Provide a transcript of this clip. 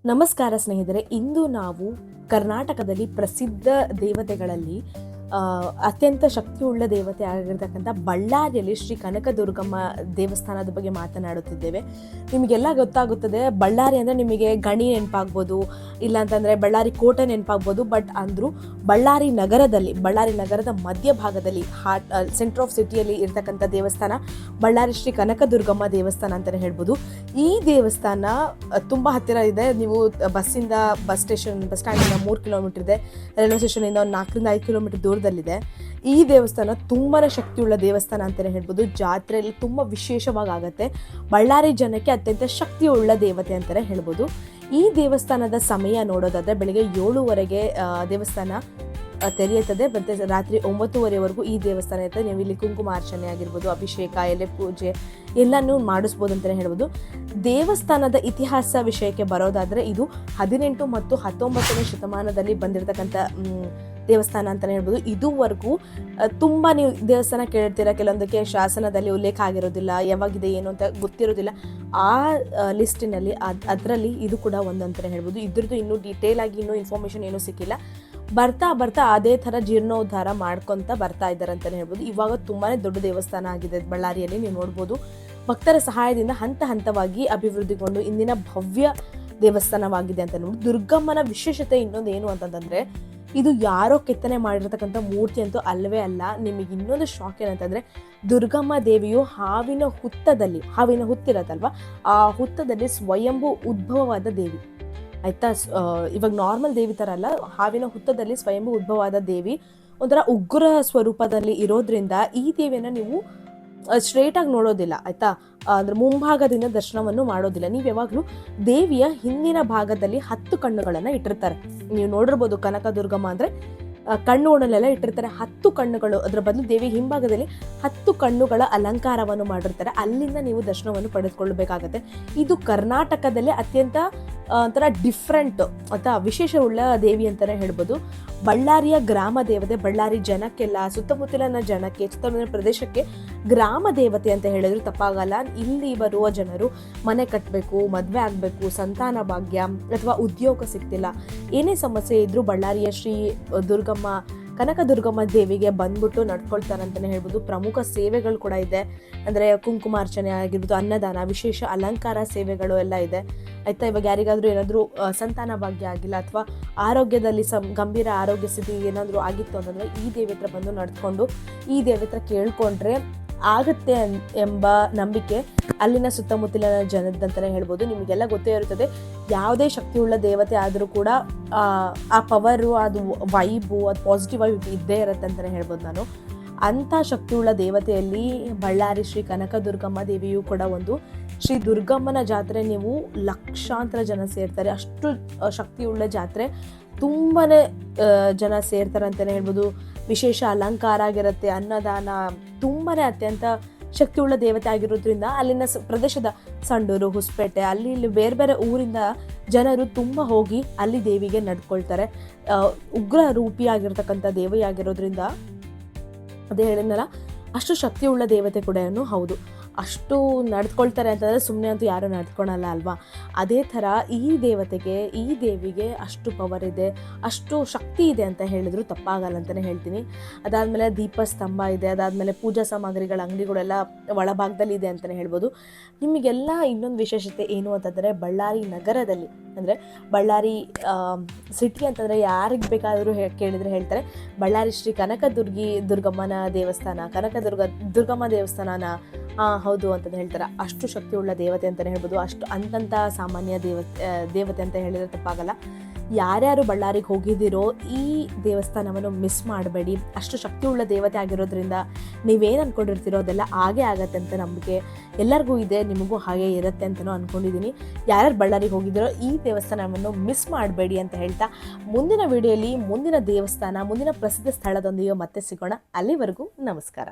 ನಮಸ್ಕಾರ ಸ್ನೇಹಿತರೆ, ಇಂದು ನಾವು ಕರ್ನಾಟಕದಲ್ಲಿ ಪ್ರಸಿದ್ಧ ದೇವತೆಗಳಲ್ಲಿ ಅತ್ಯಂತ ಶಕ್ತಿಯುಳ್ಳ ದೇವತೆ ಆಗಿರ್ತಕ್ಕಂಥ ಬಳ್ಳಾರಿಯಲ್ಲಿ ಶ್ರೀ ಕನಕದುರ್ಗಮ್ಮ ದೇವಸ್ಥಾನದ ಬಗ್ಗೆ ಮಾತನಾಡುತ್ತಿದ್ದೇವೆ. ನಿಮಗೆಲ್ಲ ಗೊತ್ತಾಗುತ್ತದೆ, ಬಳ್ಳಾರಿ ಅಂದರೆ ನಿಮಗೆ ಗಣಿ ನೆನಪಾಗ್ಬೋದು, ಇಲ್ಲಾಂತಂದರೆ ಬಳ್ಳಾರಿ ಕೋಟೆ ನೆನಪಾಗ್ಬೋದು. ಬಟ್ ಅಂದರೂ ಬಳ್ಳಾರಿ ನಗರದ ಮಧ್ಯಭಾಗದಲ್ಲಿ ಸೆಂಟರ್ ಆಫ್ ಸಿಟಿಯಲ್ಲಿ ಇರ್ತಕ್ಕಂಥ ದೇವಸ್ಥಾನ ಬಳ್ಳಾರಿ ಶ್ರೀ ಕನಕದುರ್ಗಮ್ಮ ದೇವಸ್ಥಾನ ಅಂತಲೇ ಹೇಳ್ಬೋದು. ಈ ದೇವಸ್ಥಾನ ತುಂಬ ಹತ್ತಿರ ಇದೆ. ನೀವು ಬಸ್ ಸ್ಟ್ಯಾಂಡಿಂದ 3 ಕಿಲೋಮೀಟರ್ ಇದೆ, ರೈಲ್ವೆ ಸ್ಟೇಷನಿಂದ ಒಂದು 4ರಿಂದ 5 ಕಿಲೋಮೀಟರ್ ದೂರದಲ್ಲಿದೆ. ಈ ದೇವಸ್ಥಾನ ತುಂಬಾ ಶಕ್ತಿಯುಳ್ಳ ದೇವಸ್ಥಾನ ಅಂತಲೇ ಹೇಳ್ಬೋದು. ಜಾತ್ರೆಯಲ್ಲಿ ತುಂಬ ವಿಶೇಷವಾಗಿ ಆಗುತ್ತೆ. ಬಳ್ಳಾರಿ ಜನಕ್ಕೆ ಅತ್ಯಂತ ಶಕ್ತಿಯುಳ್ಳ ದೇವತೆ ಅಂತಲೇ ಹೇಳ್ಬೋದು. ಈ ದೇವಸ್ಥಾನದ ಸಮಯ ನೋಡೋದಾದರೆ ಬೆಳಗ್ಗೆ 7:00ವರೆಗೆ ದೇವಸ್ಥಾನ ತೆರೆಯುತ್ತದೆ, ಮತ್ತು ರಾತ್ರಿ 9:00ವರೆವರೆಗೂ ಈ ದೇವಸ್ಥಾನ ಇರ್ತದೆ. ನೀವು ಇಲ್ಲಿ ಕುಂಕುಮಾರ್ಚನೆ ಆಗಿರ್ಬೋದು, ಅಭಿಷೇಕ, ಎಲೆ ಪೂಜೆ ಎಲ್ಲನೂ ಮಾಡಿಸ್ಬೋದು ಅಂತಲೇ ಹೇಳ್ಬೋದು. ದೇವಸ್ಥಾನದ ಇತಿಹಾಸ ವಿಷಯಕ್ಕೆ ಬರೋದಾದರೆ ಇದು 18 ಮತ್ತು 19ನೇ ಶತಮಾನದಲ್ಲಿ ಬಂದಿರತಕ್ಕಂಥ ದೇವಸ್ಥಾನ ಅಂತಲೇ ಹೇಳ್ಬೋದು. ಇದುವರೆಗೂ ತುಂಬ ನೀವು ದೇವಸ್ಥಾನ ಕೇಳಿರ್ತೀರ, ಕೆಲವೊಂದಕ್ಕೆ ಶಾಸನದಲ್ಲಿ ಉಲ್ಲೇಖ ಆಗಿರೋದಿಲ್ಲ, ಯಾವಾಗಿದೆ ಏನು ಅಂತ ಗೊತ್ತಿರೋದಿಲ್ಲ. ಆ ಲಿಸ್ಟಿನಲ್ಲಿ ಅದರಲ್ಲಿ ಇದು ಕೂಡ ಒಂದು ಅಂತಲೇ ಹೇಳ್ಬೋದು. ಇದ್ರದ್ದು ಇನ್ನೂ ಡೀಟೇಲ್ ಆಗಿ ಇನ್ನೂ ಇನ್ಫಾರ್ಮೇಷನ್ ಏನೂ ಸಿಕ್ಕಿಲ್ಲ. ಬರ್ತಾ ಅದೇ ಥರ ಜೀರ್ಣೋದ್ಧಾರ ಮಾಡ್ಕೊತ ಬರ್ತಾ ಇದ್ದಾರೆ ಅಂತಲೇ ಹೇಳ್ಬೋದು. ಇವಾಗ ತುಂಬಾ ದೊಡ್ಡ ದೇವಸ್ಥಾನ ಆಗಿದೆ ಬಳ್ಳಾರಿಯಲ್ಲಿ. ನೀವು ನೋಡ್ಬೋದು, ಭಕ್ತರ ಸಹಾಯದಿಂದ ಹಂತವಾಗಿ ಅಭಿವೃದ್ಧಿಗೊಂಡು ಇಂದಿನ ಭವ್ಯ ದೇವಸ್ಥಾನವಾಗಿದೆ ಅಂತ ಹೇಳ್ಬೋದು. ದುರ್ಗಮ್ಮನ ವಿಶೇಷತೆ ಇನ್ನೊಂದು ಏನು ಅಂತಂದರೆ, ಇದು ಯಾರೋ ಕೆತ್ತನೆ ಮಾಡಿರ್ತಕ್ಕಂಥ ಮೂರ್ತಿ ಅಂತೂ ಅಲ್ಲವೇ ಅಲ್ಲ. ನಿಮಗೆ ಇನ್ನೊಂದು ಶಾಕ್ ಏನಂತಂದರೆ, ದುರ್ಗಮ್ಮ ದೇವಿಯು ಹಾವಿನ ಹುತ್ತಿರತ್ತಲ್ವ, ಆ ಹುತ್ತದಲ್ಲಿ ಸ್ವಯಂಭೂ ಉದ್ಭವವಾದ ದೇವಿ ಆಯಿತಾ. ಇವಾಗ ನಾರ್ಮಲ್ ದೇವಿ ಥರ ಅಲ್ಲ, ಹಾವಿನ ಹುತ್ತದಲ್ಲಿ ಸ್ವಯಂಭೂ ಉದ್ಭವವಾದ ದೇವಿ ಒಂಥರ ಉಗ್ರ ಸ್ವರೂಪದಲ್ಲಿ ಇರೋದ್ರಿಂದ ಈ ದೇವಿಯನ್ನು ನೀವು ಸ್ಟ್ರೇಟಾಗಿ ನೋಡೋದಿಲ್ಲ ಆಯಿತಾ. ಅಂದರೆ ಮುಂಭಾಗದಿಂದ ದರ್ಶನವನ್ನು ಮಾಡೋದಿಲ್ಲ. ನೀವು ಯಾವಾಗಲೂ ದೇವಿಯ ಹಿಂದಿನ ಭಾಗದಲ್ಲಿ 10 ಕಣ್ಣುಗಳನ್ನು ಇಟ್ಟಿರ್ತಾರೆ. ನೀವು ನೋಡಿರ್ಬೋದು, ಕನಕದುರ್ಗಮ್ಮ ಅಂದರೆ ಕಣ್ಣುಗಳನ್ನೆಲ್ಲ ಇಟ್ಟಿರ್ತಾರೆ, 10 ಕಣ್ಣುಗಳು. ಅದರ ಬದಲು ದೇವಿ ಹಿಂಭಾಗದಲ್ಲಿ 10 ಕಣ್ಣುಗಳ ಅಲಂಕಾರವನ್ನು ಮಾಡಿರ್ತಾರೆ. ಅಲ್ಲಿಂದ ನೀವು ದರ್ಶನವನ್ನು ಪಡೆದುಕೊಳ್ಳಬೇಕಾಗತ್ತೆ. ಇದು ಕರ್ನಾಟಕದಲ್ಲಿ ಅತ್ಯಂತ ಒಂಥರ ಡಿಫ್ರೆಂಟ್ ಅಥವಾ ವಿಶೇಷವುಳ್ಳ ದೇವಿ ಅಂತಲೇ ಹೇಳ್ಬೋದು. ಬಳ್ಳಾರಿಯ ಗ್ರಾಮ ದೇವತೆ, ಬಳ್ಳಾರಿ ಜನಕ್ಕೆಲ್ಲ, ಸುತ್ತಮುತ್ತಲಿನ ಜನಕ್ಕೆ, ಸುತ್ತಮುತ್ತಲಿನ ಪ್ರದೇಶಕ್ಕೆ ಗ್ರಾಮ ದೇವತೆ ಅಂತ ಹೇಳಿದ್ರು ತಪ್ಪಾಗಲ್ಲ. ಇಲ್ಲಿ ಬರುವ ಜನರು ಮನೆ ಕಟ್ಟಬೇಕು, ಮದುವೆ ಆಗಬೇಕು, ಸಂತಾನ ಭಾಗ್ಯ ಅಥವಾ ಉದ್ಯೋಗ ಸಿಗ್ತಿಲ್ಲ, ಏನೇ ಸಮಸ್ಯೆ ಇದ್ರೂ ಬಳ್ಳಾರಿಯ ಶ್ರೀ ಕನಕದುರ್ಗಮ್ಮ ದೇವಿಗೆ ಬಂದ್ಬಿಟ್ಟು ನಡ್ಕೊಳ್ತಾರೆ ಅಂತಲೇ ಹೇಳ್ಬೋದು. ಪ್ರಮುಖ ಸೇವೆಗಳು ಕೂಡ ಇದೆ, ಅಂದರೆ ಕುಂಕುಮಾರ್ಚನೆ ಆಗಿರ್ಬೋದು, ಅನ್ನದಾನ, ವಿಶೇಷ ಅಲಂಕಾರ ಸೇವೆಗಳು ಎಲ್ಲ ಇದೆ ಆಯಿತಾ. ಇವಾಗ ಯಾರಿಗಾದರೂ ಏನಾದರೂ ಸಂತಾನ ಭಾಗ್ಯ ಆಗಿಲ್ಲ ಅಥವಾ ಆರೋಗ್ಯದಲ್ಲಿ ಗಂಭೀರ ಆರೋಗ್ಯ ಸ್ಥಿತಿ ಏನಾದರೂ ಆಗಿತ್ತು ಅಂತಂದರೆ ಈ ದೇವಿ ಹತ್ರ ಬಂದು ನಡೆದುಕೊಂಡು ಈ ದೇವಿ ಹತ್ರ ಕೇಳ್ಕೊಂಡ್ರೆ ಆಗುತ್ತೆ ಎಂಬ ನಂಬಿಕೆ ಅಲ್ಲಿನ ಸುತ್ತಮುತ್ತಲಿನ ಜನದಂತಲೇ ಹೇಳ್ಬೋದು. ನಿಮಗೆಲ್ಲ ಗೊತ್ತೇ ಇರುತ್ತದೆ, ಯಾವುದೇ ಶಕ್ತಿಯುಳ್ಳ ದೇವತೆ ಆದರೂ ಕೂಡ ಆ ಪವರು, ಅದು ವೈಬು, ಅದು ಪಾಸಿಟಿವ್ ವೈಬ್ ಇದ್ದೇ ಇರುತ್ತೆ ಅಂತಲೇ ಹೇಳ್ಬೋದು ನಾನು. ಅಂಥ ಶಕ್ತಿಯುಳ್ಳ ದೇವತೆಯಲ್ಲಿ ಬಳ್ಳಾರಿ ಶ್ರೀ ಕನಕದುರ್ಗಮ್ಮ ದೇವಿಯು ಕೂಡ ಒಂದು. ಶ್ರೀ ದುರ್ಗಮ್ಮನ ಜಾತ್ರೆ ನೀವು ಲಕ್ಷಾಂತರ ಜನ ಸೇರ್ತಾರೆ, ಅಷ್ಟು ಶಕ್ತಿಯುಳ್ಳ ಜಾತ್ರೆ. ತುಂಬಾ ಜನ ಸೇರ್ತಾರೆ ಅಂತಲೇ ಹೇಳ್ಬೋದು. ವಿಶೇಷ ಅಲಂಕಾರ ಆಗಿರುತ್ತೆ, ಅನ್ನದಾನ, ತುಂಬಾ ಅತ್ಯಂತ ಶಕ್ತಿಯುಳ್ಳ ದೇವತೆ ಆಗಿರೋದ್ರಿಂದ ಅಲ್ಲಿನ ಪ್ರದೇಶದ ಸಂಡೂರು, ಹೊಸಪೇಟೆ, ಅಲ್ಲಿ ಇಲ್ಲಿ ಬೇರೆ ಬೇರೆ ಊರಿಂದ ಜನರು ತುಂಬ ಹೋಗಿ ಅಲ್ಲಿ ದೇವಿಗೆ ನಡ್ಕೊಳ್ತಾರೆ. ಉಗ್ರ ರೂಪಿಯಾಗಿರ್ತಕ್ಕಂಥ ದೇವಿ ಆಗಿರೋದ್ರಿಂದ ಅದೇ ಹೇಳಿದ್ನಲ್ಲ, ಅಷ್ಟು ಶಕ್ತಿಯುಳ್ಳ ದೇವತೆ ಕೂಡ ಹೌದು. ಅಷ್ಟು ನಡೆದುಕೊಳ್ತಾರೆ ಅಂತಂದರೆ ಸುಮ್ಮನೆ ಅಂತೂ ಯಾರೂ ನಡೆದುಕೊಳ್ಳಲ್ಲ ಅಲ್ವಾ. ಅದೇ ಥರ ಈ ದೇವಿಗೆ ಅಷ್ಟು ಪವರ್ ಇದೆ, ಅಷ್ಟು ಶಕ್ತಿ ಇದೆ ಅಂತ ಹೇಳಿದ್ರು ತಪ್ಪಾಗಲ್ಲ ಅಂತಲೇ ಹೇಳ್ತೀನಿ. ಅದಾದಮೇಲೆ ದೀಪಸ್ತಂಭ ಇದೆ, ಅದಾದಮೇಲೆ ಪೂಜಾ ಸಾಮಗ್ರಿಗಳ ಅಂಗಡಿಗಳೆಲ್ಲ ಒಳಭಾಗದಲ್ಲಿ ಇದೆ ಅಂತಲೇ ಹೇಳ್ಬೋದು. ನಿಮಗೆಲ್ಲ ಇನ್ನೊಂದು ವಿಶೇಷತೆ ಏನು ಅಂತಂದರೆ, ಬಳ್ಳಾರಿ ನಗರದಲ್ಲಿ, ಅಂದರೆ ಬಳ್ಳಾರಿ ಸಿಟಿ ಅಂತಂದರೆ ಯಾರಿಗೆ ಬೇಕಾದರೂ ಕೇಳಿದರೆ ಹೇಳ್ತಾರೆ ಬಳ್ಳಾರಿ ಶ್ರೀ ದುರ್ಗಮ್ಮನ ದೇವಸ್ಥಾನ, ದುರ್ಗಮ್ಮ ದೇವಸ್ಥಾನನ ಹೌದು ಅಂತಂದು ಹೇಳ್ತಾರೆ. ಅಷ್ಟು ಶಕ್ತಿಯುಳ್ಳ ದೇವತೆ ಅಂತಲೇ ಹೇಳ್ಬೋದು. ಅಷ್ಟು ಅಂತಂಥ ಸಾಮಾನ್ಯ ದೇವತೆ ಅಂತ ಹೇಳಿದರೆ ತಪ್ಪಾಗಲ್ಲ. ಯಾರ್ಯಾರು ಬಳ್ಳಾರಿಗೆ ಹೋಗಿದ್ದೀರೋ ಈ ದೇವಸ್ಥಾನವನ್ನು ಮಿಸ್ ಮಾಡಬೇಡಿ. ಅಷ್ಟು ಶಕ್ತಿಯುಳ್ಳ ದೇವತೆ ಆಗಿರೋದ್ರಿಂದ ನೀವೇನು ಅಂದ್ಕೊಂಡಿರ್ತೀರೋ ಅದೆಲ್ಲ ಹಾಗೇ ಆಗತ್ತೆ ಅಂತ ನಂಬಿಕೆ ಎಲ್ಲರಿಗೂ ಇದೆ, ನಿಮಗೂ ಹಾಗೆ ಇರುತ್ತೆ ಅಂತಲೂ ಅಂದ್ಕೊಂಡಿದ್ದೀನಿ. ಯಾರ್ಯಾರು ಬಳ್ಳಾರಿಗೆ ಹೋಗಿದ್ದೀರೋ ಈ ದೇವಸ್ಥಾನವನ್ನು ಮಿಸ್ ಮಾಡಬೇಡಿ ಅಂತ ಹೇಳ್ತಾ, ಮುಂದಿನ ವಿಡಿಯೋಲಿ ಮುಂದಿನ ದೇವಸ್ಥಾನ, ಮುಂದಿನ ಪ್ರಸಿದ್ಧ ಸ್ಥಳದೊಂದಿಗೆ ಮತ್ತೆ ಸಿಗೋಣ. ಅಲ್ಲಿವರೆಗೂ ನಮಸ್ಕಾರ.